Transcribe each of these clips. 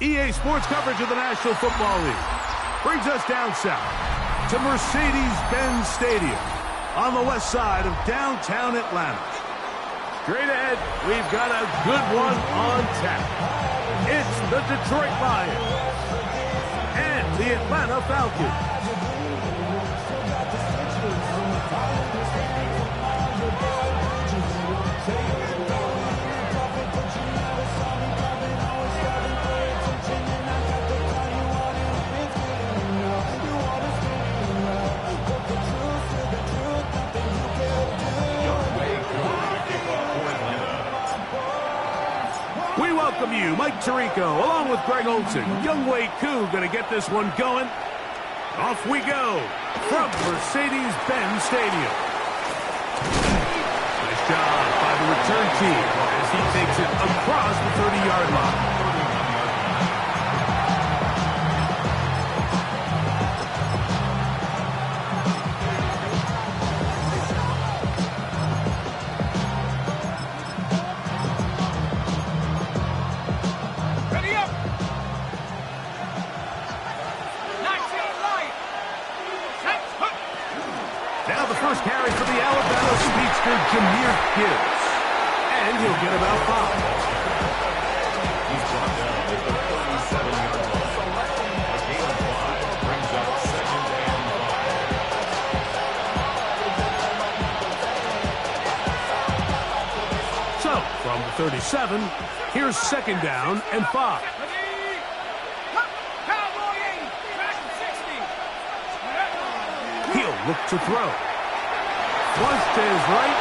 EA Sports coverage of the National Football League brings us down south to Mercedes-Benz Stadium on the west side of downtown Atlanta. Straight ahead, we've got a good one on tap. It's the Detroit Lions and the Atlanta Falcons. We welcome you, Mike Tirico, along with Greg Olson. Young Wei Koo going to get this one going. Off we go from Mercedes-Benz Stadium. Nice job by the return team as he takes it across the 30-yard line. Now the first carry for the Alabama speedster, Jahmyr Gibbs. And he'll get about 5. He's brought down at the 37-yard line. A gain of 5 brings up 2nd and 5. So, from the 37, here's 2nd down and 5. He'll look to throw. Once to his right,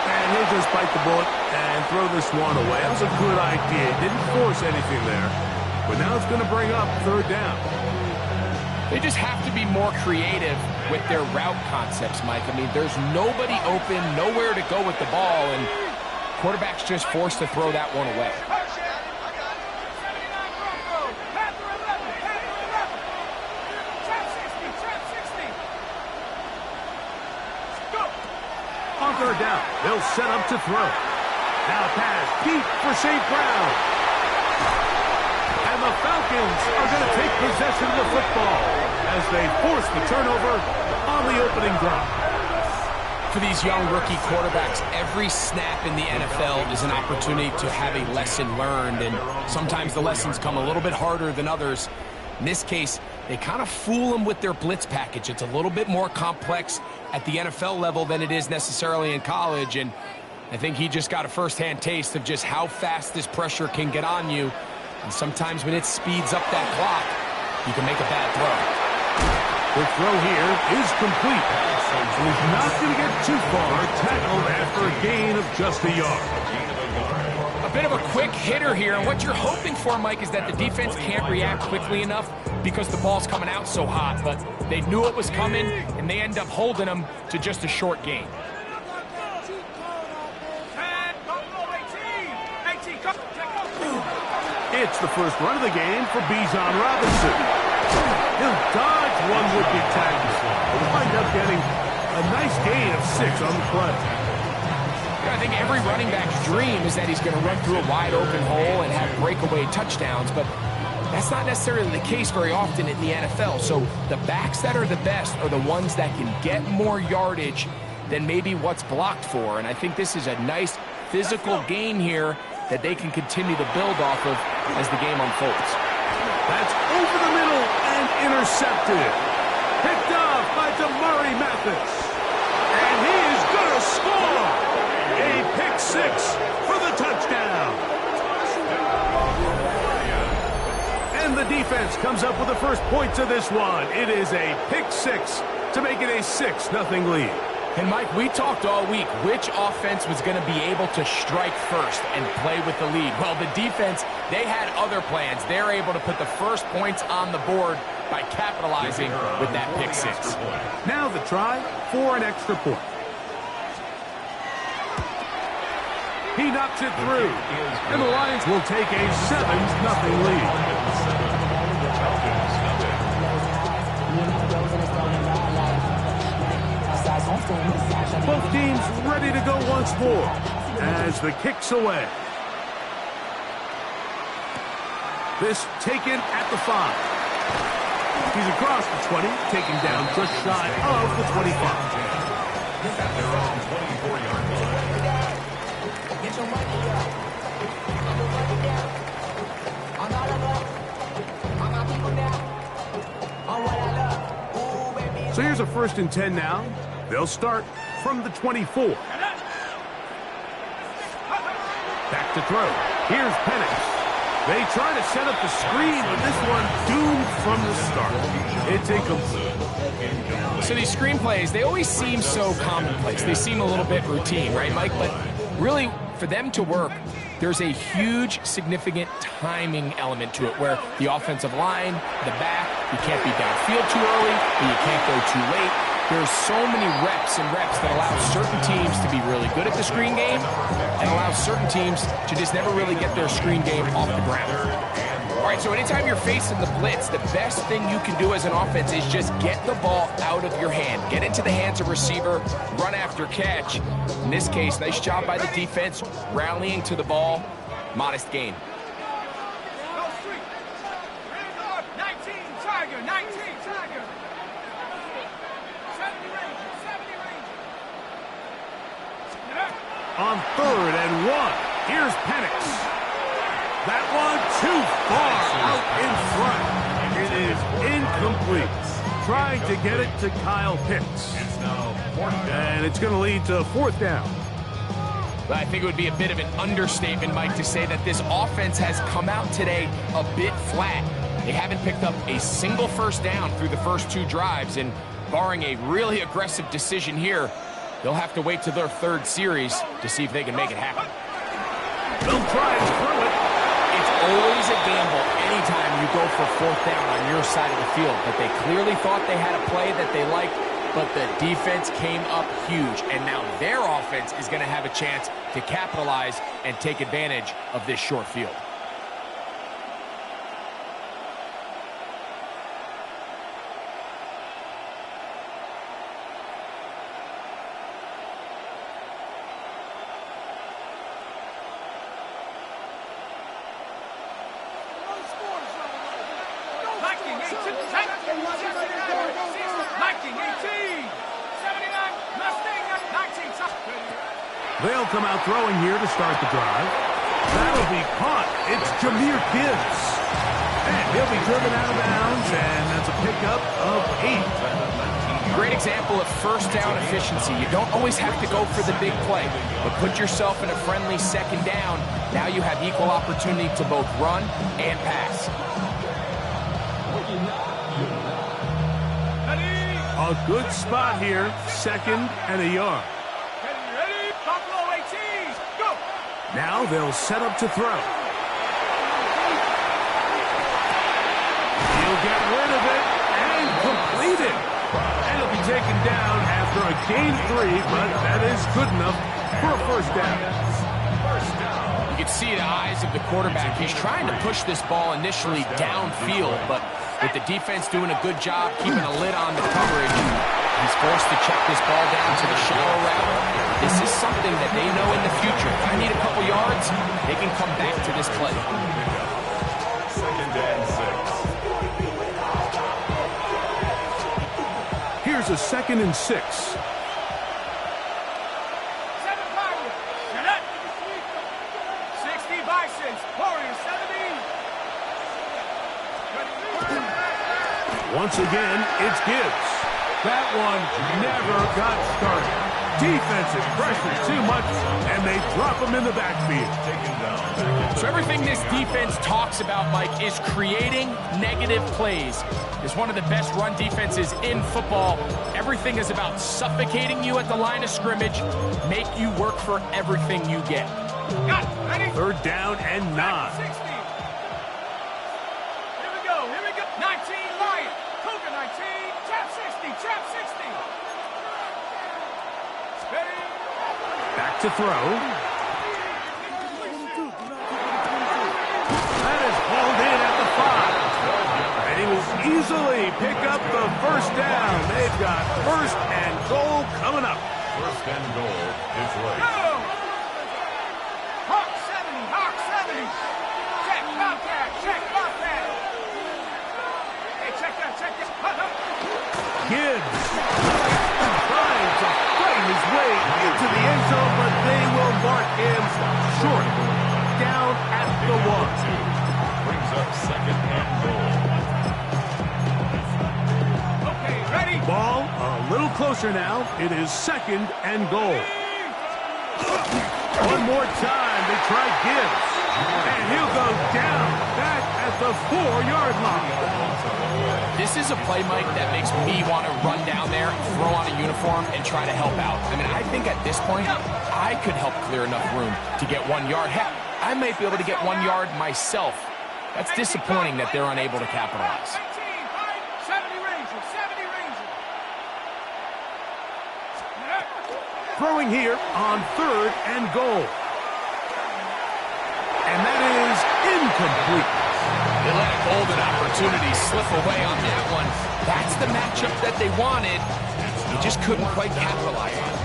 and he'll just bite the bullet and throw this one away. That was a good idea. Didn't force anything there. But now it's going to bring up 3rd down. They just have to be more creative with their route concepts, Mike. I mean, there's nobody open, nowhere to go with the ball, and quarterback's just forced to throw that one away. On 3rd down, they'll set up to throw. Now pass deep for St. Brown. And the Falcons are going to take possession of the football as they force the turnover on the opening drive. For these young rookie quarterbacks, every snap in the NFL is an opportunity to have a lesson learned, and sometimes the lessons come a little bit harder than others. In this case, they kind of fool them with their blitz package. It's a little bit more complex at the NFL level than it is necessarily in college, and I think he just got a first-hand taste of just how fast this pressure can get on you, and sometimes when it speeds up that clock, you can make a bad throw. The throw here is complete. And he's not going to get too far, tackled after a gain of just a yard. A bit of a quick hitter here, and what you're hoping for, Mike, is that the defense can't react quickly enough because the ball's coming out so hot, but they knew it was coming, and they end up holding them to just a short gain. It's the first run of the game for Bijan Robinson. He'll dodge one would-be tackle. He'll wind up getting a nice gain of 6 on the play. I think every running back's dream is that he's going to run through a wide-open hole and have breakaway touchdowns, but that's not necessarily the case very often in the NFL. So the backs that are the best are the ones that can get more yardage than maybe what's blocked for, and I think this is a nice physical gain here that they can continue to build off of as the game unfolds. That's over the middle and intercepted. Picked off by Damari Mathis. And he is going to score. A pick 6 for the touchdown. And the defense comes up with the first points of this one. It is a pick 6 to make it a 6-0 lead. And, Mike, we talked all week which offense was going to be able to strike first and play with the lead. Well, the defense, they had other plans. They're able to put the first points on the board by capitalizing with that pick 6. Now the try for an extra point. He knocks it through, and the Lions will take a 7-0 lead. Both teams ready to go once more as the kick's away. This taken at the 5. He's across the 20, taken down just shy of the 25. At their own 24-yard line. Get your money up. I'm gonna run it down. I'm all about. I'm my people now. I'm what I love. Ooh, baby. So here's a 1st and 10 now. They'll start from the 24. Back to throw. Here's Penix. They try to set up the screen, but this one doomed from the start. It's incomplete. So these screenplays, they always seem so commonplace. They seem a little bit routine, right, Mike? But really, for them to work, there's a huge, significant timing element to it where the offensive line, the back, you can't be downfield too early, but you can't go too late. There's so many reps and reps that allow certain teams to be really good at the screen game and allow certain teams to just never really get their screen game off the ground. All right, so anytime you're facing the blitz, the best thing you can do as an offense is just get the ball out of your hand. Get into the hands of receiver, run after catch. In this case, nice job by the defense, rallying to the ball. Modest gain. 19, Tiger, 19, Tiger. On 3rd and 1, here's Penix. That one too far out in front. It is incomplete. Trying to get it to Kyle Pitts. And it's going to lead to 4th down. But I think it would be a bit of an understatement, Mike, to say that this offense has come out today a bit flat. They haven't picked up a single 1st down through the first 2 drives, and barring a really aggressive decision here, they'll have to wait to their 3rd series to see if they can make it happen. They'll try and throw it. It's always a gamble anytime you go for 4th down on your side of the field, but they clearly thought they had a play that they liked, but the defense came up huge, and now their offense is going to have a chance to capitalize and take advantage of this short field. They'll come out throwing here to start the drive. That'll be caught. It's Jahmyr Gibbs. And he'll be driven out of bounds, and that's a pickup of 8. Great example of 1st down efficiency. You don't always have to go for the big play, but put yourself in a friendly 2nd down. Now you have equal opportunity to both run and pass. A good spot here, 2nd and a yard. Now they'll set up to throw. He'll get rid of it and complete it. And it'll be taken down after a gain 3, but that is good enough for a 1st down. You can see the eyes of the quarterback. He's trying to push this ball initially downfield, but with the defense doing a good job keeping a lid on the coverage, he's forced to check this ball down to the shallow route. This is something that they know in the future. If I need a couple yards, they can come back to this play. 2nd and 6. Here's a 2nd and 6. 7 Pirates. 60 Bisons. Warriors 70. Once again, it's Gibbs. That one never got started. Defensive pressure too much, and they drop him in the backfield. So everything this defense talks about, Mike, is creating negative plays. It's one of the best run defenses in football. Everything is about suffocating you at the line of scrimmage, make you work for everything you get. Got it. Ready? 3rd down and 9. 60. Here we go. 19 Lion. Cougar 19. Trap 60. Trap 60. Back to throw. That is hauled in at the 5. And he will easily pick up the 1st down. They've got 1st and goal coming up. 1st and goal, Detroit. Go! Hawk 70. Hawk 70. Check Bobcat. Check Bobcat. him short. Down at the 1. Brings up second and goal. Okay, ready? Ball a little closer now. It is second and goal. One more time. They try Gibbs. And he'll go down back at the 4-yard line. This is a play, Mike, that makes me want to run down there, throw on a uniform, and try to help out. I mean, I think at this point, I could help clear enough room to get 1 yard. Heck, I might be able to get 1 yard myself. That's disappointing that they're unable to capitalize. 70 Rangers, 70 Rangers. Throwing here on 3rd and goal. And that is incomplete. They let a golden opportunity slip away on that one. That's the matchup that they wanted. They just couldn't quite capitalize on it.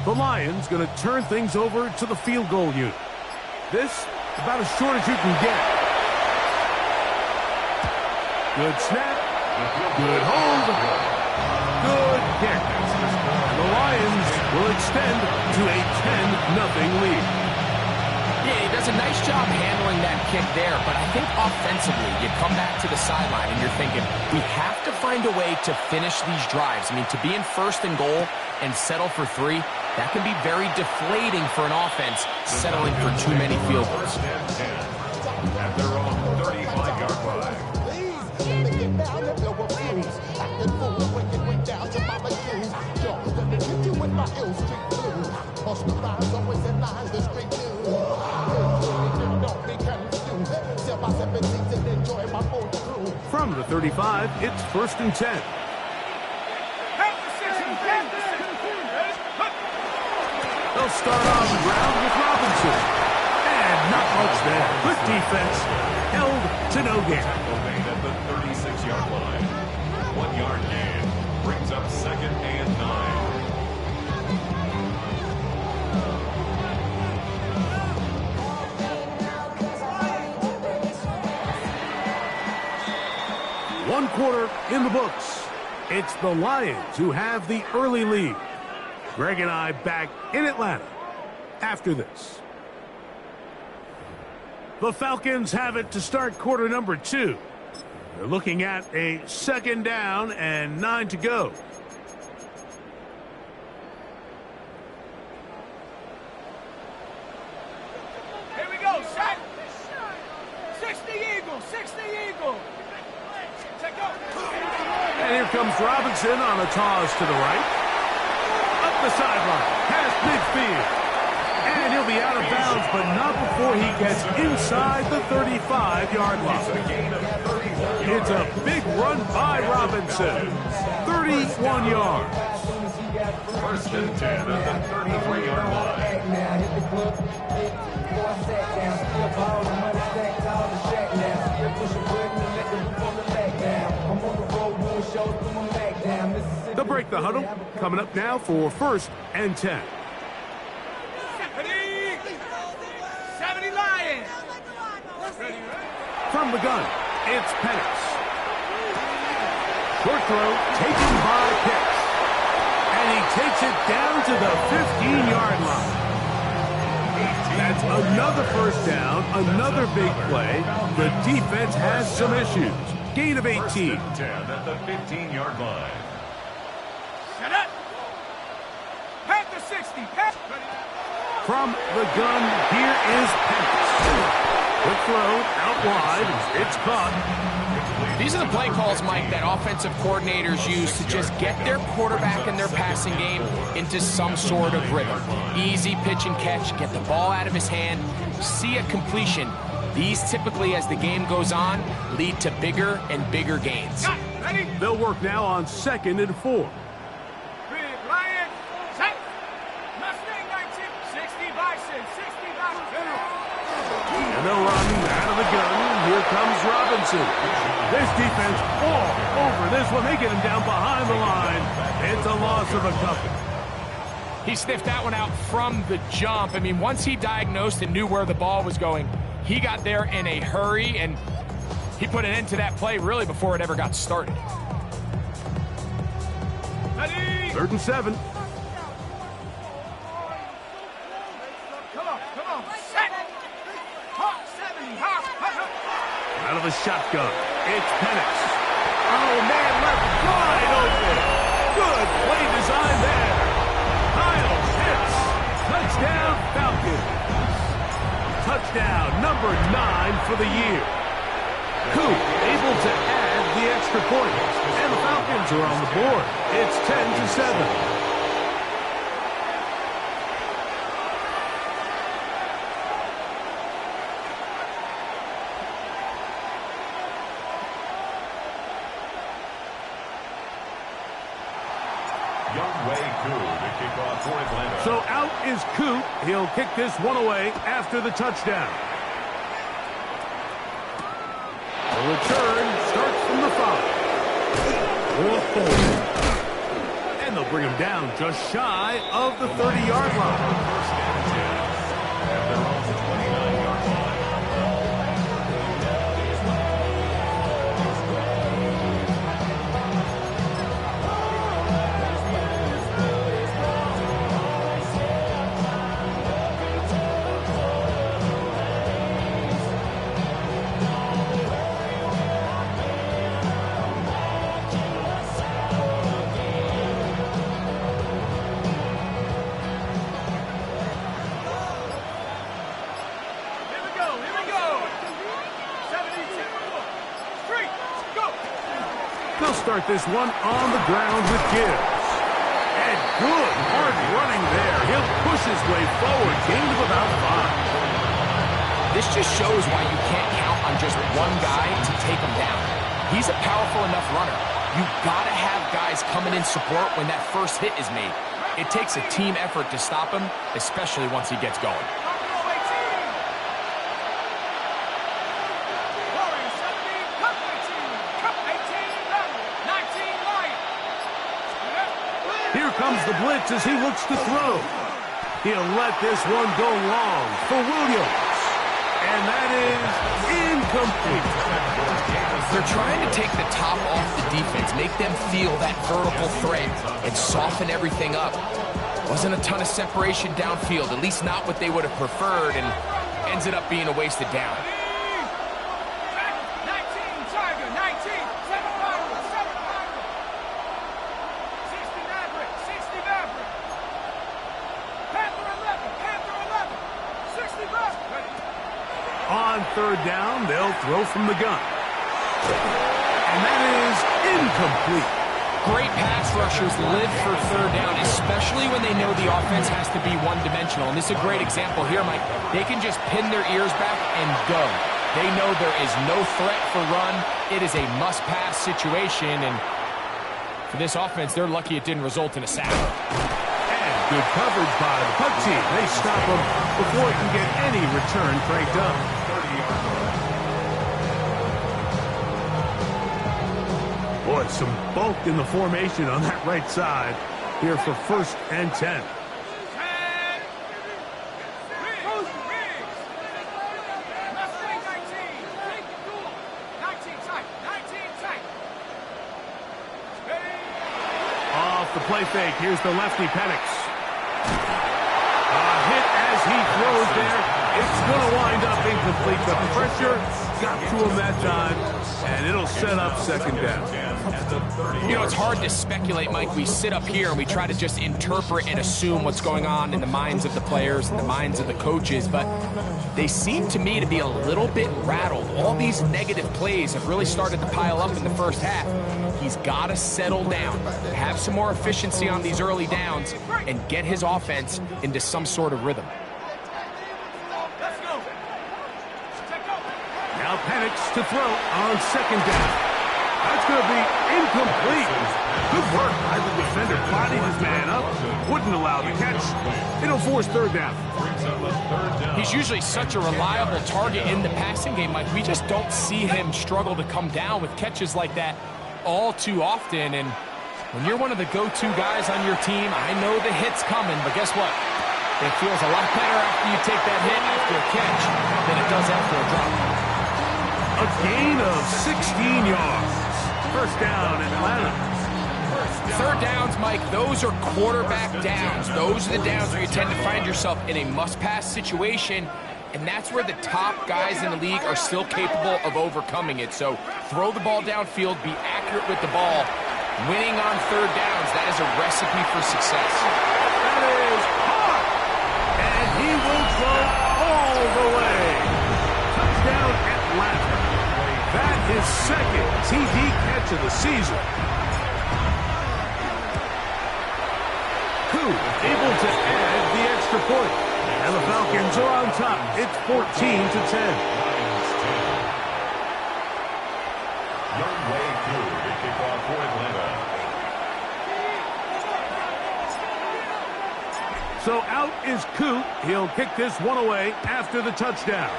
The Lions going to turn things over to the field goal unit. This about as short as you can get. Good snap. Good hold. Good kick. And the Lions will extend to a 10-0 lead. Yeah, he does a nice job handling that kick there, but I think offensively, you come back to the sideline and you're thinking, we have to find a way to finish these drives. I mean, to be in 1st and goal and settle for 3, that can be very deflating for an offense settling for too many field goals. At their own 35-yard line. From the 35, it's 1st and 10. They'll start on the ground with Robinson. And not much there. Good defense. Held to no gain. Made at the 36-yard line. 1 yard gain. Brings up 2nd and 9. 1 quarter in the books. It's the Lions who have the early lead. Greg and I back in Atlanta after this. The Falcons have it to start quarter number 2. They're looking at a 2nd down and 9 to go. Here we go, set. 60 Eagle, 60 Eagle. And here comes Robinson on a toss to the right. Up the sideline, past midfield. And he'll be out of bounds, but not before he gets inside the 35-yard line. It's a big run by Robinson. 31 yards. 1st and 10 at the 33-yard line. They'll break the huddle. Coming up now for 1st and 10. 70 Lions. From the gun, it's Penix. Short throw taken by Pitts. And he takes it down to the 15-yard line. That's another 1st down, another big play. The defense has some issues. Gain of 18. 10 at the 15-yard line. Shut up. Pat the 60. Pat. From the gun, here is Penix. Quick throw, out wide. It's caught. These are the play calls, Mike, that offensive coordinators use to just get their quarterback and their passing game into some sort of rhythm. Easy pitch and catch, get the ball out of his hand, see a completion. These typically, as the game goes on, lead to bigger and bigger gains. Ready? They'll work now on 2nd and 4. Lion, set. Mustang 19, 60 Bison, 60 Bison. And they'll run out of the gun. Here comes Robinson. pursuit. This defense all over this one. They get him down behind the line. It's a loss of a couple. He sniffed that one out from the jump. I mean, once he diagnosed and knew where the ball was going, he got there in a hurry, and he put an end to that play really before it ever got started. 3rd and 7. Come on. Set. Hop, 70. Hop. Out of the shotgun, it's Penix. Oh, man, left wide open. Good play design there. Kyle hits. Touchdown, Falcons. Touchdown number 9 for the year. Coop able to add the extra point. And the Falcons are on the board. It's 10-7. So out is Coop. He'll kick this one away after the touchdown. The return starts from the 5. Whoa. And they'll bring him down just shy of the 30-yard line. They'll start this one on the ground with Gibbs. And good, hard running there. He'll push his way forward. Gain of about 5. This just shows why you can't count on just one guy to take him down. He's a powerful enough runner. You've got to have guys coming in support when that first hit is made. It takes a team effort to stop him, especially once he gets going. Here comes the blitz as he looks to throw. He'll let this one go long for Williams. And that is incomplete. They're trying to take the top off the defense, make them feel that vertical threat, and soften everything up. Wasn't a ton of separation downfield, at least not what they would have preferred, and ends it up being a wasted down. On 3rd down, they'll throw from the gun. And that is incomplete. Great pass rushers live for 3rd down, especially when they know the offense has to be one-dimensional. And this is a great example here, Mike. They can just pin their ears back and go. They know there is no threat for run. It is a must-pass situation. And for this offense, they're lucky it didn't result in a sack. Good coverage by the punt team. They stop him before he can get any return cranked up. Boy, some bulk in the formation on that right side here for 1st and 10. Off the play fake, here's the lefty Penix. Hit as he throws there. It's going to wind up incomplete. The pressure got to him that time, and it'll set up 2nd down. You know, it's hard to speculate, Mike. We sit up here and we try to just interpret and assume what's going on in the minds of the players and the minds of the coaches, but they seem to me to be a little bit rattled. All these negative plays have really started to pile up in the first half. He's got to settle down, have some more efficiency on these early downs, and get his offense into some sort of rhythm. Now Penix to throw on 2nd down. That's going to be incomplete. Good work by the defender. Bodied his man up. Wouldn't allow the catch. It'll force third down. He's usually such a reliable target in the passing game, Mike. We just don't see him struggle to come down with catches like that all too often. And when you're one of the go-to guys on your team, I know the hit's coming, but guess what? It feels a lot better after you take that hit after a catch than it does after a drop. A gain of 16 yards. First down, Atlanta. Third downs, Mike, those are quarterback downs. Those are the downs where you tend to find yourself in a must-pass situation, and that's where the top guys in the league are still capable of overcoming it. So throw the ball downfield, be accurate with the ball. Winning on third downs, that is a recipe for success. That is hard. And he will throw all the way. Touchdown, Atlanta. That is second TD catch of the season. Able to add the extra point. And the Falcons are on top. It's 14-10. Young way through the kickoff for Atlanta. So out is Coot. He'll kick this one away after the touchdown.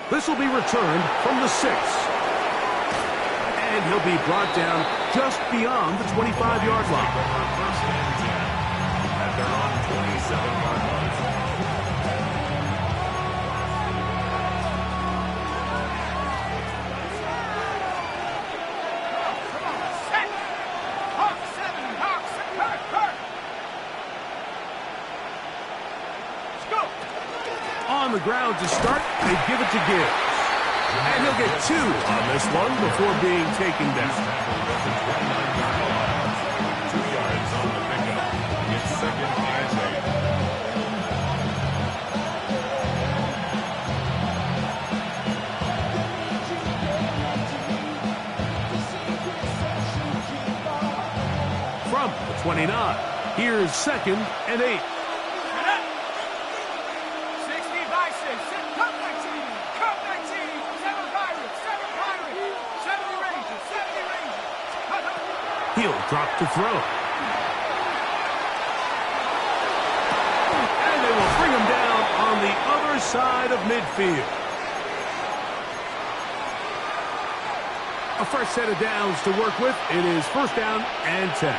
This will be returned from the 6. And he'll be brought down just beyond the 25-yard line. First and 10 at their own 27-yard line. Set. Hawk 7. Hawks. Kurt. Let's go. On the ground to start, they give it to Gibbs. And he'll get 2 on this one before being taken down. 2 yards on the pickup. It's second and 8. From the 29, here's second and 8. He'll drop to throw. And they will bring him down on the other side of midfield. A fresh set of downs to work with. It is first down and 10.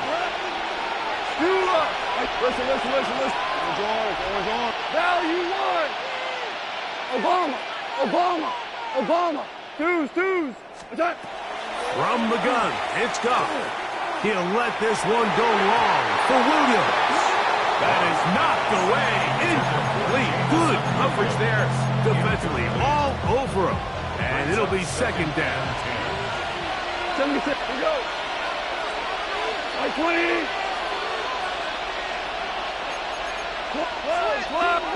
Listen. Orange on. Value 1. Obama. Twos. Attack. From the gun, it's Goff. He'll let this one go long for Williams. That is knocked away. Incomplete. Good coverage there defensively. All over him. And it'll be second down. 76. Here we go. 20.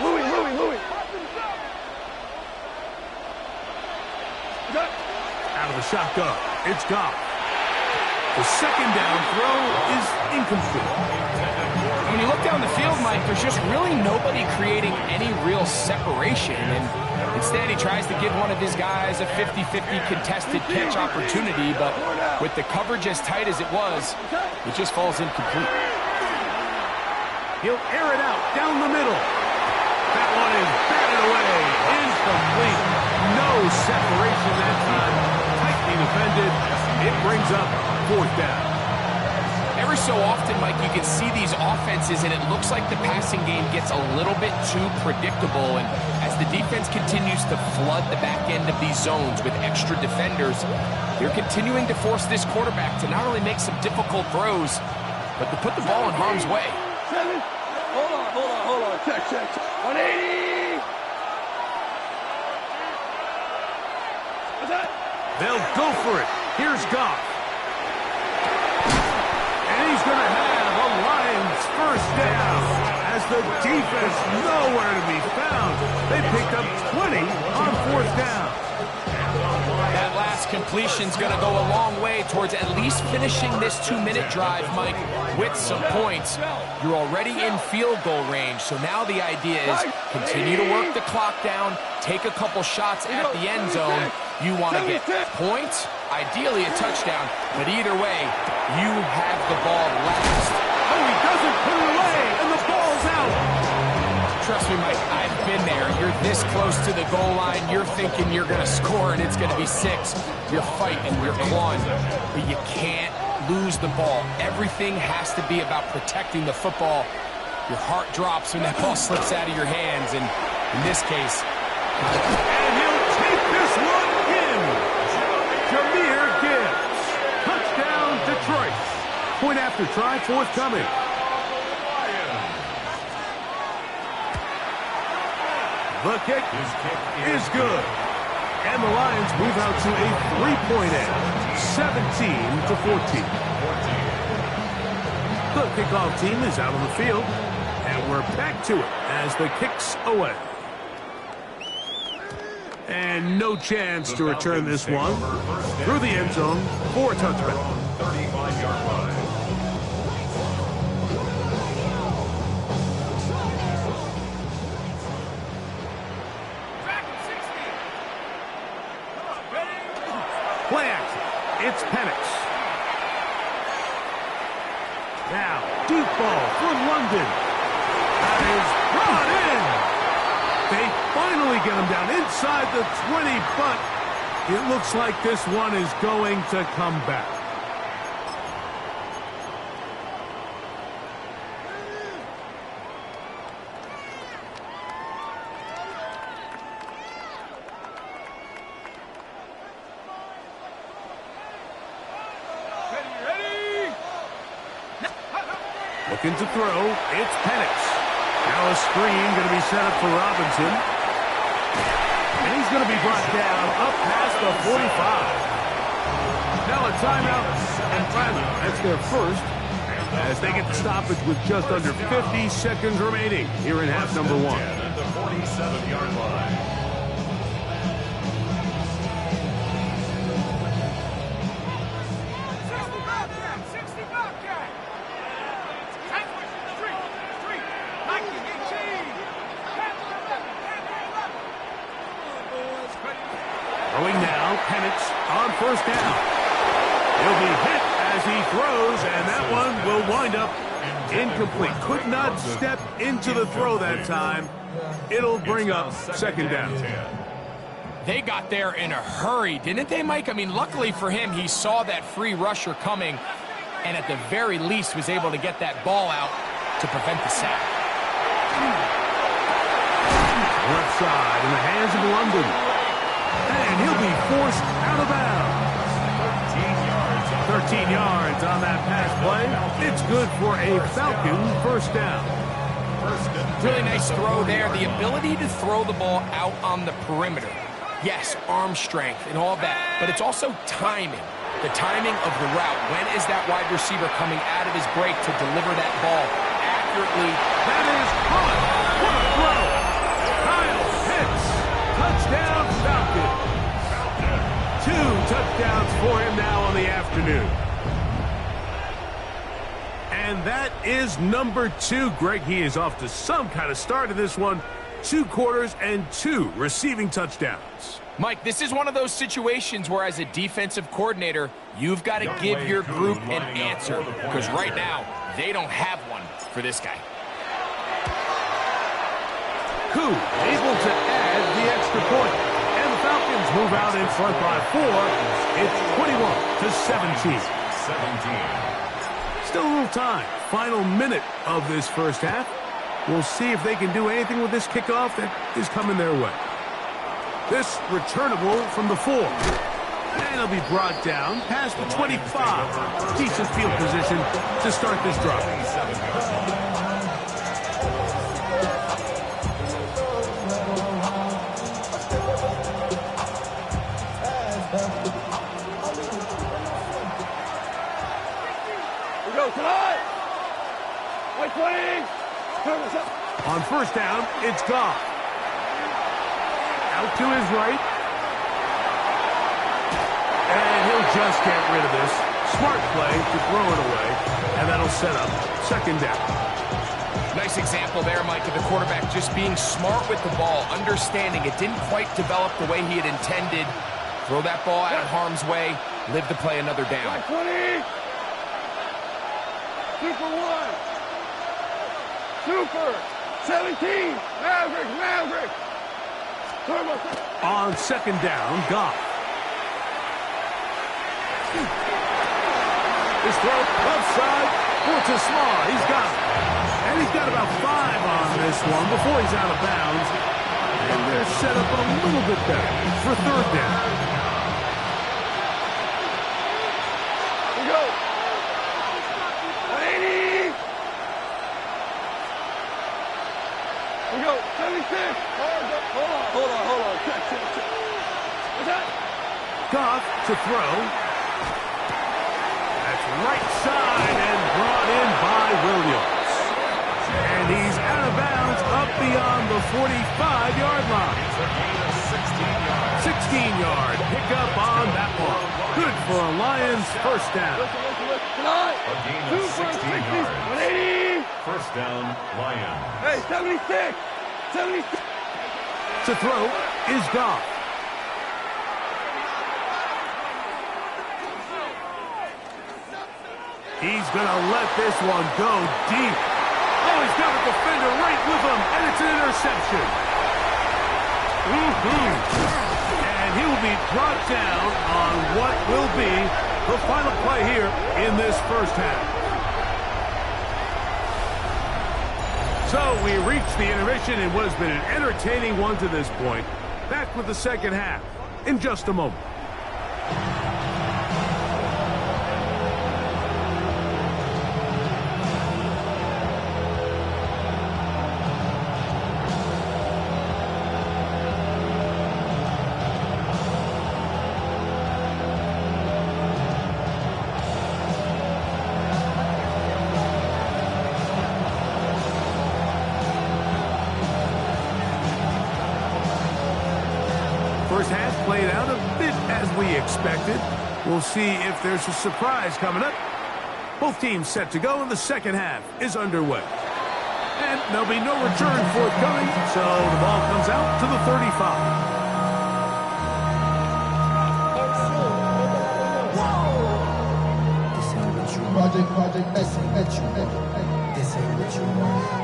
Louis. Out of the shotgun, it's Goff. The second down throw is incomplete. When you look down the field, Mike, there's just really nobody creating any real separation. And instead, he tries to give one of his guys a 50-50 contested catch opportunity. But with the coverage as tight as it was, it just falls incomplete. He'll air it out down the middle. That one is batted away. Incomplete. No separation that time. Tightly defended. It brings up fourth down. Every so often, Mike, you can see these offenses, and it looks like the passing game gets a little bit too predictable. And as the defense continues to flood the back end of these zones with extra defenders, they're continuing to force this quarterback to not only make some difficult throws, but to put the ball in harm's way. 7. Hold on. Check. 180. What's that? They'll go for it. Here's Goff. And he's going to have a Lions first down as the defense nowhere to be found. They picked up 20 on fourth down. That last completion's going to go a long way towards at least finishing this 2-minute drive, Mike, with some points. You're already in field goal range, so now the idea is continue to work the clock down, take a couple shots at the end zone. You want to get points ideally a touchdown, but either way, you have the ball last. Oh, he doesn't put it away, and the ball's out. Trust me, Mike, I've been there. You're this close to the goal line. You're thinking you're going to score, and it's going to be 6. You're fighting, you're clawing, but you can't lose the ball. Everything has to be about protecting the football. Your heart drops when that ball slips out of your hands, and in this case... And he'll take this one in. Jahmyr Gibbs. Touchdown, Detroit. Point after try forthcoming. The kick is good. And the Lions move out to a 3-point edge, 17-14. The kickoff team is out on the field, and we're back to it as the kick's away. And no chance to return this one through the end zone for a touchback. 35-yard line. Play action. It's Penix. Now, deep ball for London. That is brought in. They finally get him down inside the 20, but it looks like this one is going to come back. Looking to throw, it's Penix. Now a screen going to be set up for Robinson. And he's going to be brought down up past the 45. Now a timeout, and finally, that's their first, as they get the stoppage with just under 50 seconds remaining here in half number 1. At the 47-yard line. Throwing now, Penix on first down. He'll be hit as he throws, and that one will wind up incomplete. Could not step into the throw that time. It'll bring up second down. They got there in a hurry, didn't they, Mike? I mean, luckily for him, he saw that free rusher coming, and at the very least was able to get that ball out to prevent the sack. Left side in the hands of London. And he'll be forced out of bounds. 13 yards on that pass play. It's good for a Falcon first down. Really nice throw there. The ability to throw the ball out on the perimeter. Yes, arm strength and all that, but it's also timing. The timing of the route. When is that wide receiver coming out of his break to deliver that ball accurately? That is caught. What a throw. Kyle Pitts. Touchdown, Falcon. 2 touchdowns for him now on the afternoon. And that is number 2. Greg, he is off to some kind of start in this one. 2 quarters and 2 receiving touchdowns. Mike, this is one of those situations where as a defensive coordinator, you've got to give your group an answer. Because right now, they don't have one for this guy. Koo able to add the extra point. And the Falcons move out in front by 4. It's 21-17. Still a little time. Final minute of this first half. We'll see if they can do anything with this kickoff that is coming their way. This returnable from the 4. And it'll be brought down past the 25. Decent field position to start this drive. On first down, it's Goff. Out to his right. And he'll just get rid of this. Smart play to throw it away. And that'll set up second down. Nice example there, Mike, of the quarterback just being smart with the ball, understanding it didn't quite develop the way he had intended. Throw that ball out of harm's way, live to play another down. 20. Super 1. Super 17. Maverick. On second down, Goff. His throw left side. Too small. He's got it. And he's got about 5 on this one before he's out of bounds. And they're set up a little bit better for third down. Here we go. 180. Here we go. 76. Hold on. Check. What's that? Goff to throw. That's right side and brought in by Williams. And he's out of bounds up beyond the 45-yard line. 16-yard pickup on that one. Good for a Lions first down. A gain of 16 yards. 180. First down, Lions. Hey, 76. 76. To throw is Goff. He's going to let this one go deep. Oh, he's got a defender right with him, and it's an interception. And he will be brought down on what will be the final play here in this first half. So we reach the intermission in what has been an entertaining one to this point. Back with the second half in just a moment. First half played out a bit as we expected. We'll see if there's a surprise coming up. Both teams set to go, and the second half is underway. And there'll be no return forthcoming, so the ball comes out to the 35. Project, this ain't what you want.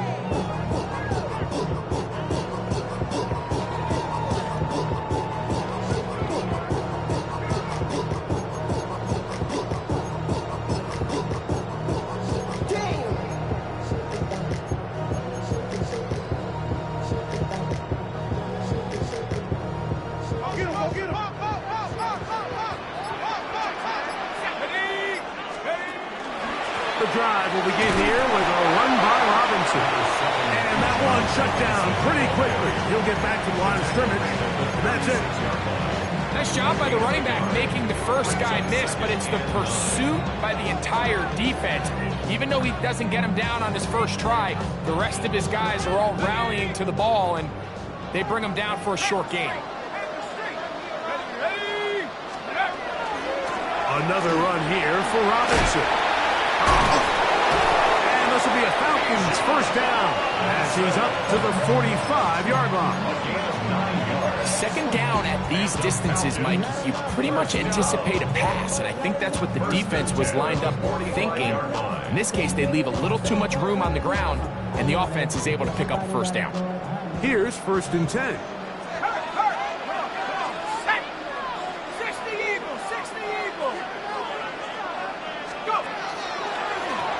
The drive will begin here with a run by Robinson. And that one shut down pretty quickly. He'll get back to the line of scrimmage. That's it. Nice job by the running back making the first guy miss, but it's the pursuit by the entire defense. Even though he doesn't get him down on his first try, the rest of his guys are all rallying to the ball, and they bring him down for a short gain. Another run here for Robinson. And this will be a Falcons first down as he's up to the 45-yard line. Second down at these distances, Mike, you pretty much anticipate a pass, and I think that's what the defense was lined up thinking. In this case, they leave a little too much room on the ground, and the offense is able to pick up a first down. Here's first and 10.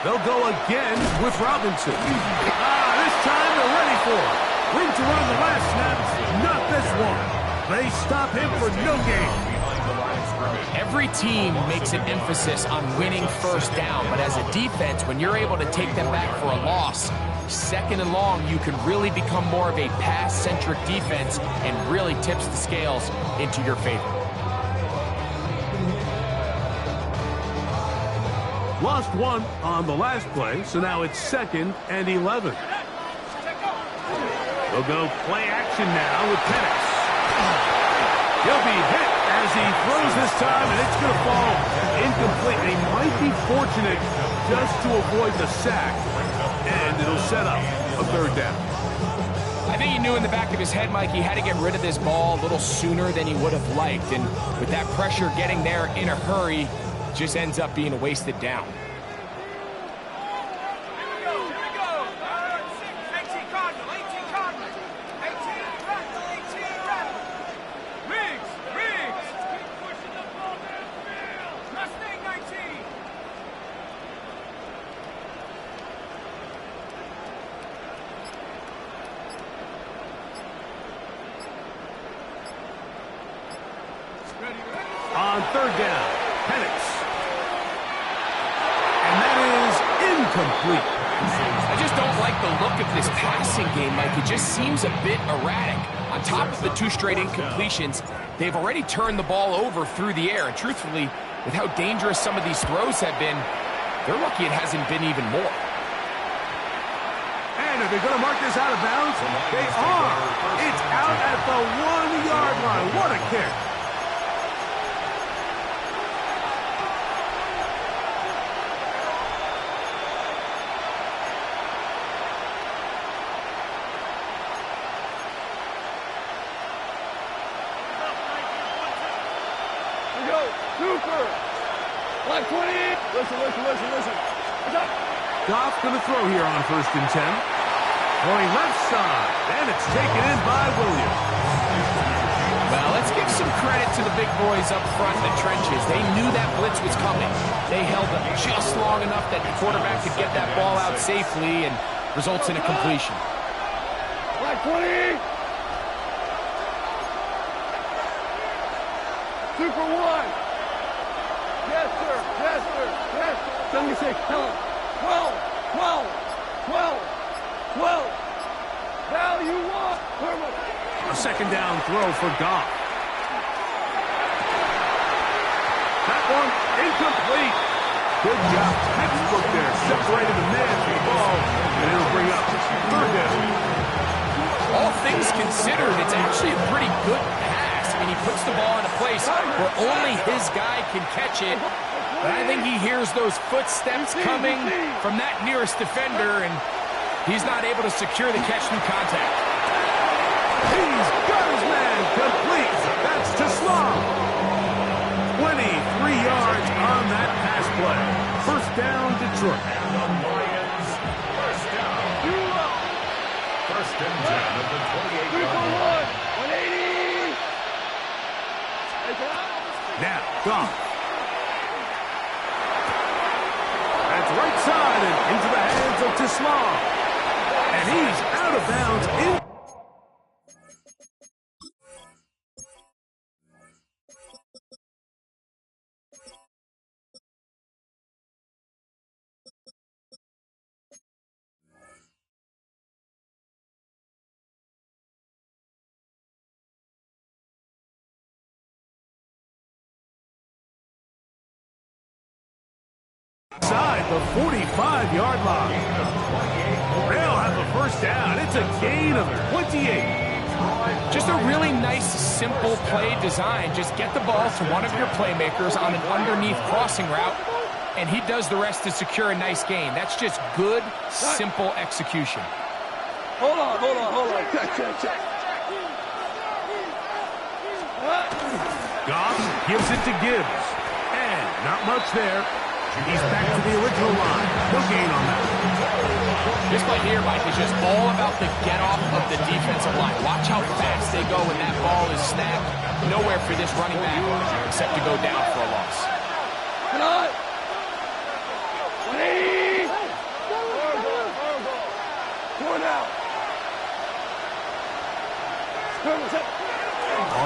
They'll go again with Robinson. This time they're ready for it. Room to run the last snap. Not this one. They stop him for no gain. Every team makes an emphasis on winning first down, but as a defense, when you're able to take them back for a loss, second and long, you can really become more of a pass-centric defense and really tips the scales into your favor. Lost one on the last play, so now it's 2nd and 11. They'll go play action now with Penix. He'll be hit as he throws this time, and it's going to fall incomplete. He might be fortunate just to avoid the sack, and it'll set up a third down. I think he knew in the back of his head, Mike, he had to get rid of this ball a little sooner than he would have liked. And with that pressure getting there in a hurry, just ends up being a wasted down. On third down, Penix. And that is incomplete. I just don't like the look of this passing game, Mike. It just seems a bit erratic. On top of the 2 straight incompletions, they've already turned the ball over through the air. And truthfully, with how dangerous some of these throws have been, they're lucky it hasn't been even more. And are they going to mark this out of bounds? They are. It's out at the 1-yard line. What a kick. Goff going to throw here on 1st and 10. Going left side, and it's taken in by Williams. Well, let's give some credit to the big boys up front in the trenches. They knew that blitz was coming. They held up just long enough that the quarterback could get that ball out safely and results in a completion. Black 20! Super 1! Yes, sir! Yes, sir! Yes! 76, tell him! 12! 12! 12! 12! Value 1! A second down throw for Goff. That one incomplete. Good job. Textbook there. Separated the man from the ball. And it'll bring up 3rd down. All things considered, it's actually a pretty good pass. I mean, he puts the ball in a place where only his guy can catch it. But I think he hears those footsteps coming from that nearest defender, and he's not able to secure the catch through contact. He's got his man complete. That's to Slow. 23 yards on that pass play. 1st down, Detroit. And the Lions, 1st down. 1st and 10 of the 28-yard line. 180! Now, Goff. That's right side and into the hands of Tislam. And he's out of bounds in. Inside the 45-yard line. They'll have a 1st down. It's a gain of 28. Just a really nice, simple play design. Just get the ball to one of your playmakers on an underneath crossing route, and he does the rest to secure a nice gain. That's just good, simple execution. Hold on. Check. Goff gives it to Gibbs. And not much there. He's back to the original line. No gain on that. This play here, Mike, is just all about the get-off of the defensive line. Watch how fast they go when that ball is snapped. Nowhere for this running back except to go down for a loss. Come on! 180! 4 now.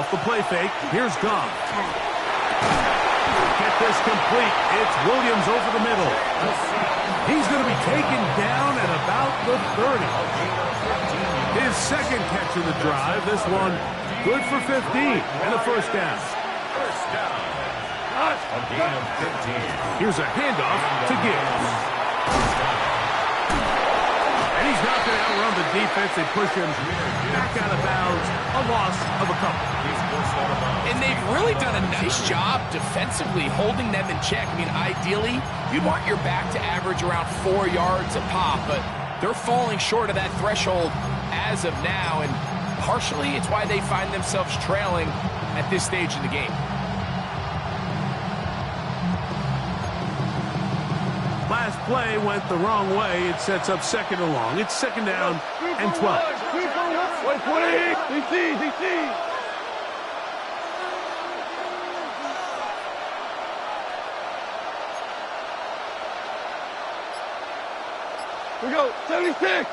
Off the play fake. Here's Goff. Get this complete. It's Williams over the middle. He's going to be taken down at about the 30. His 2nd catch of the drive. This one good for 15 and a 1st down. 1st down. A gain of 15. Here's a handoff to Gibbs. And he's not going to outrun the defense. They push him back out of bounds. A loss of a couple. And they've really done a nice job defensively holding them in check. I mean, ideally, you'd want your back to average around 4 yards a pop, but they're falling short of that threshold as of now, and partially it's why they find themselves trailing at this stage in the game. Last play went the wrong way. It sets up second and long. It's second down and 12. We go, 76,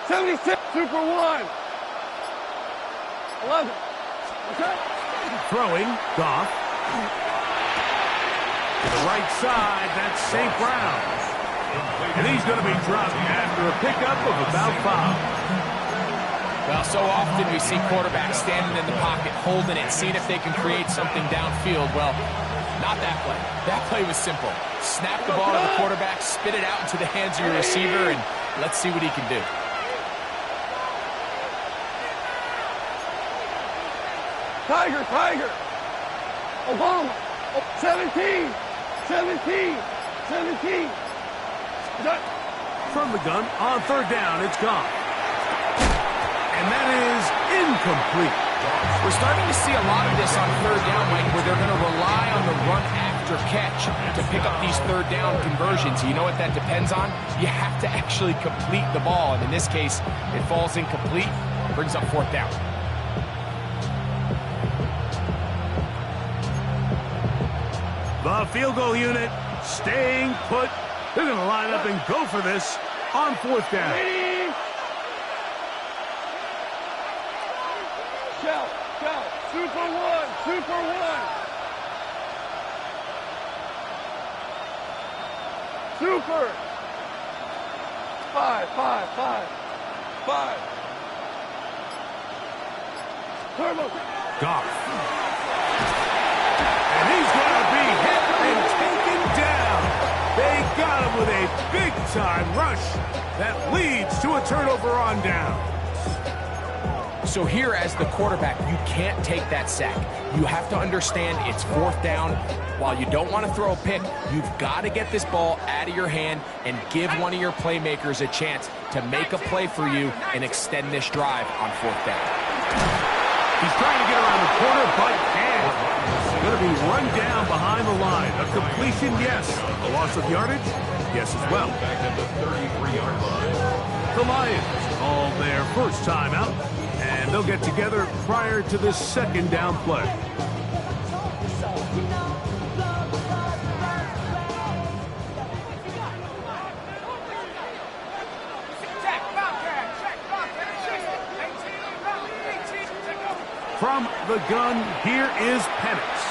76, Super 1. 11. Okay. Throwing, Goff. To the right side, that's St. Brown. And he's going to be dropped after a pickup of about 5. Well, so often we see quarterbacks standing in the pocket, holding it, seeing if they can create something downfield. Well, not that play. That play was simple. Snap the ball to the quarterback, spit it out into the hands of your receiver, and let's see what he can do. Tiger, Tiger. Obama. 17, 17, 17. From the gun, on third down, it's gone. And that is incomplete. We're starting to see a lot of this on third down, Mike, where they're going to rely on the run after catch to pick up these third down conversions. You know what that depends on? You have to actually complete the ball, and in this case, it falls incomplete, brings up fourth down. The field goal unit staying put. They're going to line up and go for this on fourth down. Shout, shout, Super 1, Super 1. Super. 5, 5, 5, 5. Turbo. Goff. And he's going to be hit and taken down. They got him with a big-time rush that leads to a turnover on down. So here as the quarterback, you can't take that sack. You have to understand it's fourth down. While you don't want to throw a pick, you've got to get this ball out of your hand and give one of your playmakers a chance to make a play for you and extend this drive on fourth down. He's trying to get around the corner, but can't. Going to be run down behind the line. A completion, yes. A loss of yardage, yes as well. Back at the 33-yard line. The Lions called their first time out, and they'll get together prior to this second down play. From the gun, here is Penix.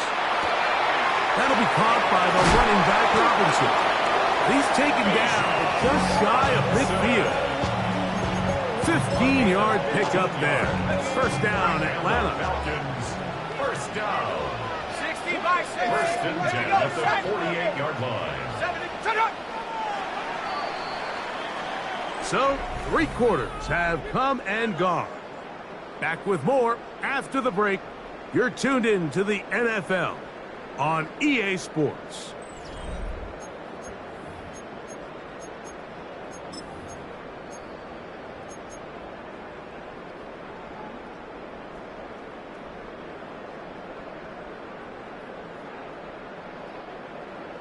That'll be caught by the running back Robinson. He's taken down just shy of midfield. 15-yard pickup there. First down, Atlanta. Falcons, first down. 60 by 60. First and 10 at the 48-yard line. 70, So, three quarters have come and gone. Back with more after the break. You're tuned in to the NFL on EA Sports.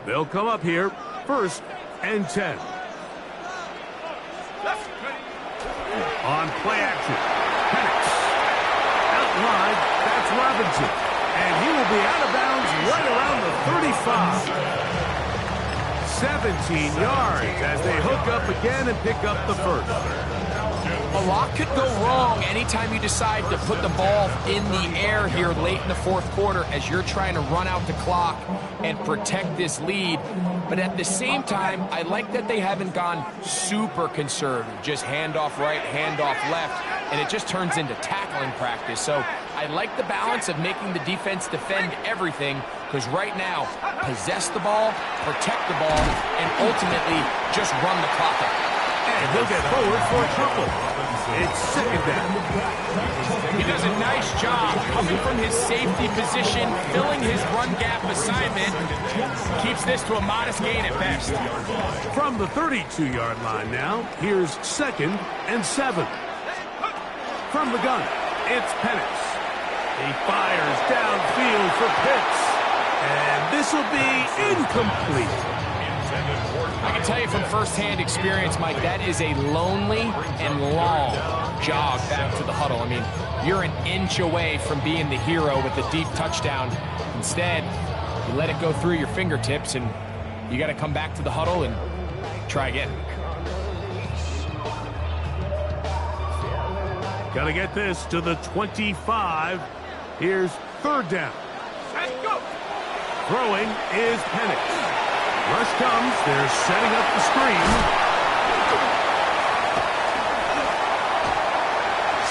They'll come up here, first and 10. On play action, Penix. Out wide, that's Robinson. And he will be out of bounds right around the 35. 17 yards as they hook up again and pick up the first. A lot could go wrong anytime you decide to put the ball in the air here late in the fourth quarter as you're trying to run out the clock and protect this lead. But at the same time, I like that they haven't gone super conservative, just handoff right, handoff left, and it just turns into tackling practice. So I like the balance of making the defense defend everything, because right now, possess the ball, protect the ball, and ultimately just run the clock out. And he'll get forward for a couple. It's second down. He does a nice job coming from his safety position, filling his run gap assignment. Keeps this to a modest gain at best. From the 32-yard line now, here's second and 7. From the gun, it's Penix. He fires downfield for Pitts. And this will be incomplete. I can tell you from firsthand experience, Mike, that is a lonely and long jog back to the huddle. I mean, you're an inch away from being the hero with a deep touchdown. Instead, you let it go through your fingertips, and you got to come back to the huddle and try again. Got to get this to the 25. Here's third down. Let's go. Throwing is Penix. Rush comes. They're setting up the screen.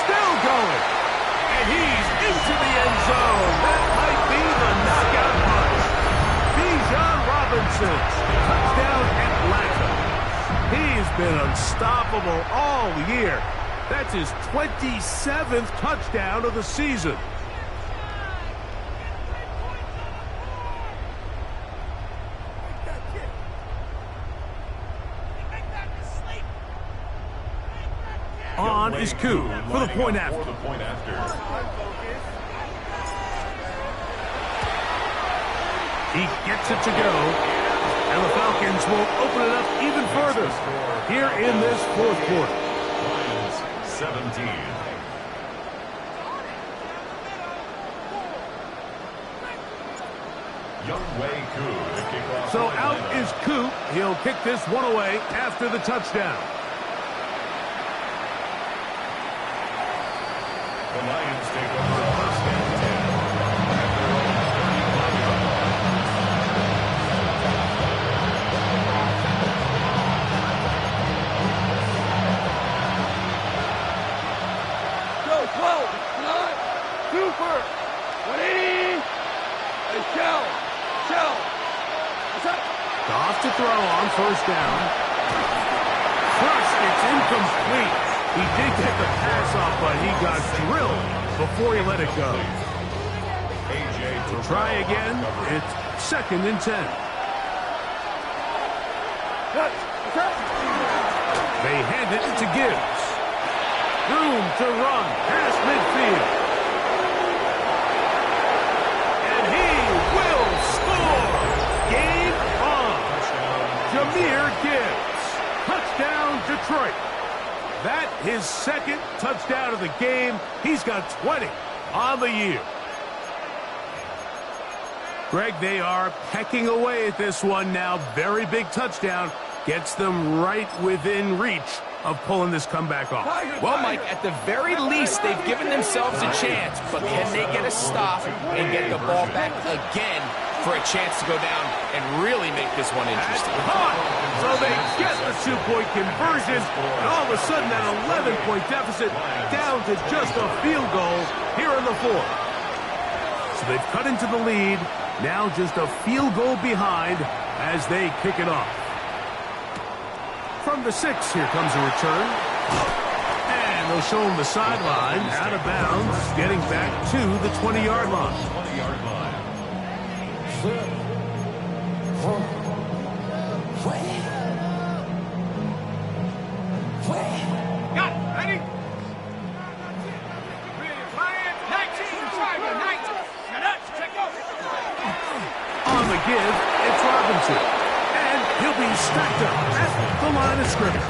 Still going. And he's into the end zone. That might be the knockout punch. Bijan Robinson. Touchdown Atlanta. He's been unstoppable all year. That's his 27th touchdown of the season. On is Koo for the point after. He gets it to go. And the Falcons will open it up even further here in this fourth quarter. 17. So out is Koo. He'll kick this one away after the touchdown. The Lions take over first and 10. Go, 12, 9, Cooper, 180, and Shell. What's up? Off to throw on first down. First, it's incomplete. He did get the pass off, but he got drilled before he let it go. To try again, it's second and 10. They hand it to Gibbs. Room to run past midfield. And he will score. Game on. Jahmyr Gibbs. Touchdown, Detroit. That his second touchdown of the game. He's got 20 on the year. Greg, they are pecking away at this one now. Very big touchdown. Gets them right within reach of pulling this comeback off. Well, Mike, at the very least, they've given themselves a chance. But can they get a stop and get the ball back again for a chance to go down and really make this one interesting? So they get the two-point conversion, and all of a sudden that 11-point deficit down to just a field goal here in the fourth. So they've cut into the lead, now just a field goal behind as they kick it off. From the 6, here comes a return. And they'll show him the sideline, out of bounds, getting back to the 20-yard line. 20-yard line. Got it. Ready? 19, Tiger, 19. Check off. On the give, it's Robinson. And he'll be stacked up at the line of scrimmage.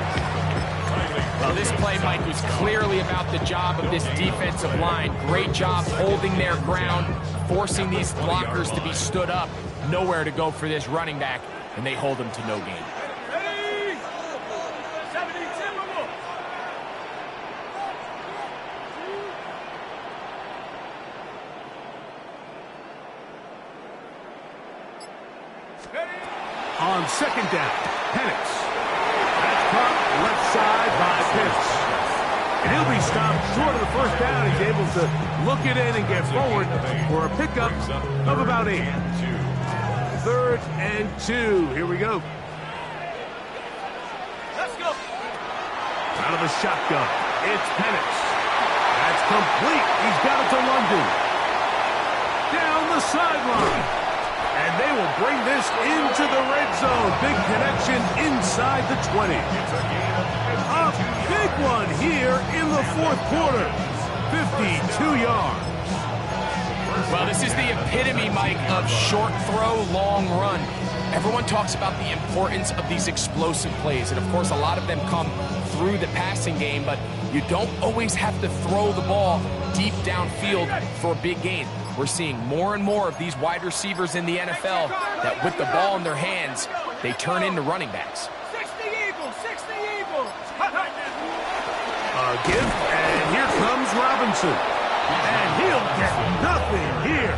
Well, this play, Mike, was clearly about the job of this defensive line. Great job holding their ground, forcing these blockers to be stood up. Nowhere to go for this running back, and they hold him to no gain. Ready? 72. On second down, Penix. That's caught left side by Pitts. And he'll be stopped short of the first down. He's able to look it in and get forward for a pickup of about 8. Third and 2. Here we go. Let's go. Out of the shotgun, it's Penix. That's complete. He's got it to London. Down the sideline. And they will bring this into the red zone. Big connection inside the 20. A big one here in the fourth quarter. 52 yards. Well, this is the epitome, Mike, of short throw, long run. Everyone talks about the importance of these explosive plays, and of course a lot of them come through the passing game, but you don't always have to throw the ball deep downfield for a big gain. We're seeing more and more of these wide receivers in the NFL that with the ball in their hands, they turn into running backs. 60 Eagles, 60 Eagles. A give, and here comes Robinson. And he'll get nothing here.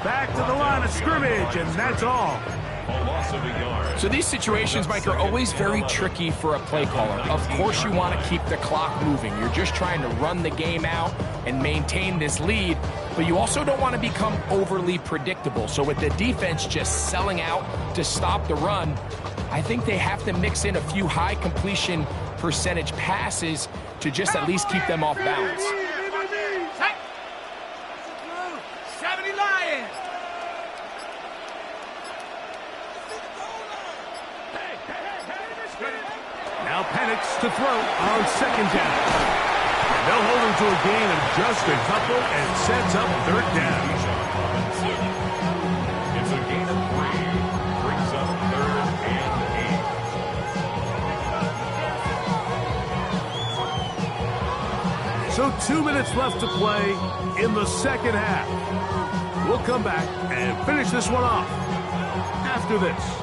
Back to the line of scrimmage, and that's all. A loss of a yard. So these situations, Mike, are always very tricky for a play caller. Of course you want to keep the clock moving. You're just trying to run the game out and maintain this lead, but you also don't want to become overly predictable. So with the defense just selling out to stop the run, I think they have to mix in a few high completion percentage passes to just at least keep them off balance. 70 Lions. Now Penix to throw on second down. And they'll hold him to a gain of just a couple and sets up third down. It's a gain of 3. Brings up 3rd and 8. So 2 minutes left to play in the second half. We'll come back and finish this one off after this.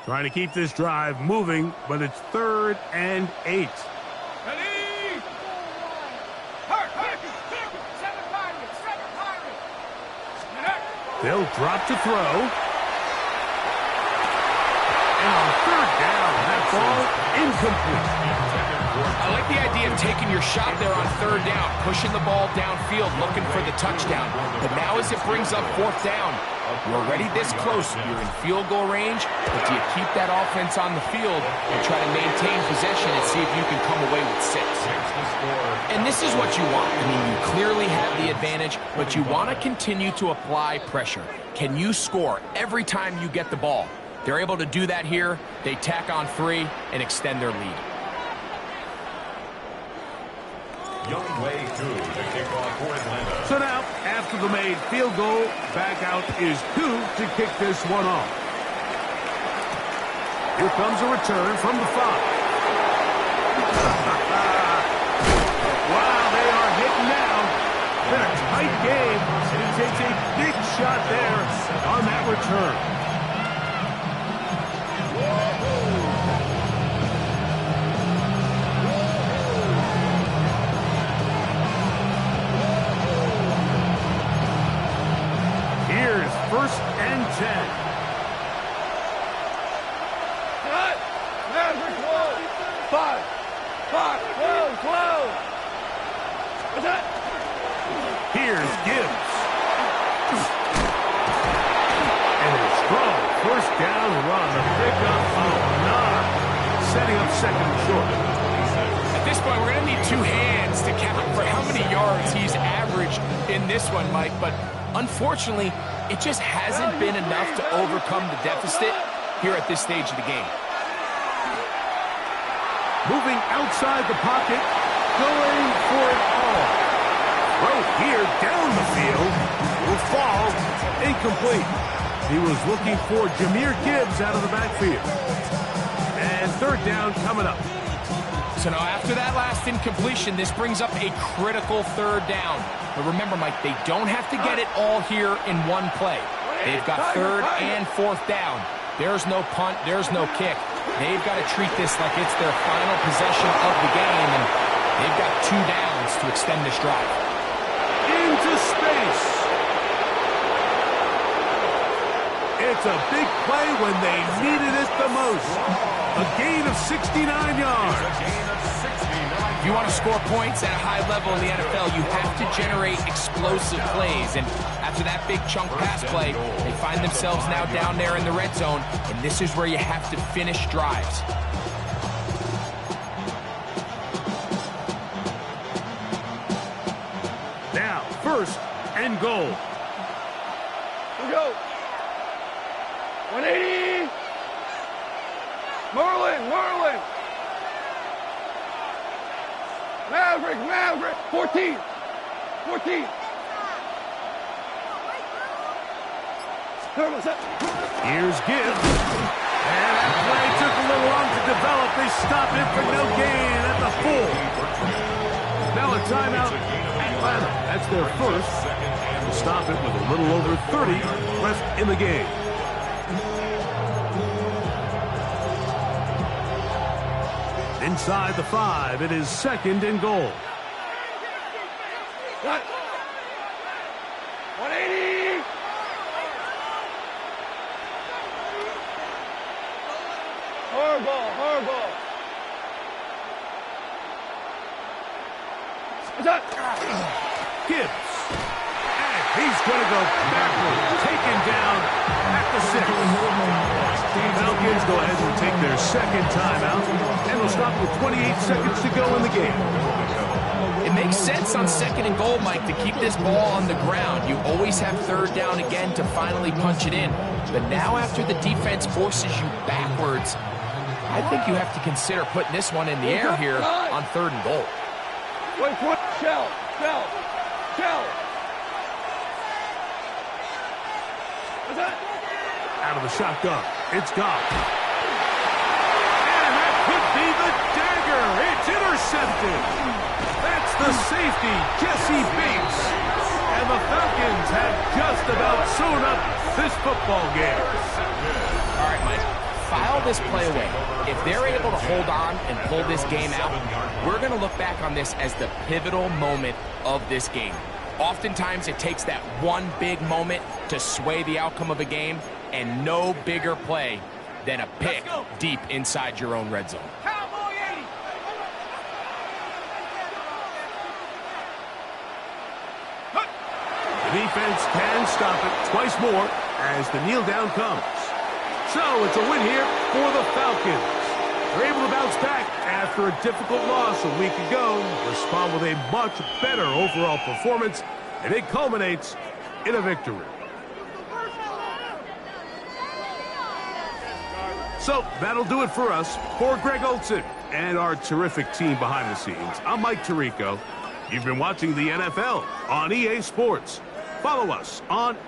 Trying to keep this drive moving, but it's 3rd and 8. Ready? Hurt. 7 Pirates. They'll drop to throw. And on 3rd down, that ball incomplete. I like the idea of taking your shot there on 3rd down, pushing the ball downfield, looking for the touchdown. But now as it brings up 4th down, you're already this close. You're in field goal range, but do you keep that offense on the field and try to maintain possession and see if you can come away with 6? And this is what you want. I mean, you clearly have the advantage, but you want to continue to apply pressure. Can you score every time you get the ball? They're able to do that here. They tack on 3 and extend their lead. Young Way 2 to kick off for Atlanta. So now, after the made field goal, back out is 2 to kick this one off. Here comes a return from the 5. Wow, they are hitting now. Been a tight game, and he takes a big shot there on that return. Here's 1st and 10. Here's Gibbs. And a strong 1st down run. A pickup of 9. Setting up 2nd and short. At this point, we're going to need 2 hands to count for how many yards he's averaged in this one, Mike. But unfortunately, it just hasn't been enough to overcome the deficit here at this stage of the game. Moving outside the pocket, going for it all. Throw here down the field will fall incomplete. He was looking for Jahmyr Gibbs out of the backfield. And 3rd down coming up. So now after that last incompletion, this brings up a critical 3rd down. But remember, Mike, they don't have to get it all here in one play. They've got 3rd and 4th down. There's no punt, there's no kick. They've got to treat this like it's their final possession of the game, and they've got 2 downs to extend this drive. Into space. It's a big play when they needed it the most. A gain of 69 yards. It's a gain of 69 If you want to score points at a high level in the NFL, you have to generate explosive plays. And after that big chunk pass play, they find themselves now down there in the red zone, and this is where you have to finish drives. Now, first and goal. Here we go. 180. Merlin. Maverick. 14. Here's Gibbs. And that play took a little long to develop. They stop it for no gain at the full. Now a timeout, Atlanta. That's their first. And to stop it with a little over 30 left in the game. Inside the 5, it is second and goal. 180. Horrible. Gibbs. And he's going to go backward. Taken down at the 6. The Falcons go ahead and take their second timeout. And they'll stop with 28 seconds to go in the game. It makes sense on second and goal, Mike, to keep this ball on the ground. You always have third down again to finally punch it in. But now after the defense forces you backwards, I think you have to consider putting this one in the air here on third and goal. Wait, shell. What's that? Out of the shotgun. It's gone. And that could be the dagger. It's intercepted. That's the safety, Jesse Bates. And the Falcons have just about sewn up this football game. All right, Mike, file this play away. If they're able to hold on and pull this game out, we're going to look back on this as the pivotal moment of this game. Oftentimes, it takes that one big moment to sway the outcome of a game, and no bigger play than a pick deep inside your own red zone. Cowboy 80. The defense can stop it twice more as the kneel down comes. So it's a win here for the Falcons. They're able to bounce back after a difficult loss a week ago, respond with a much better overall performance, and it culminates in a victory. So that'll do it for us. For Greg Olson and our terrific team behind the scenes, I'm Mike Tirico. You've been watching the NFL on EA Sports. Follow us on X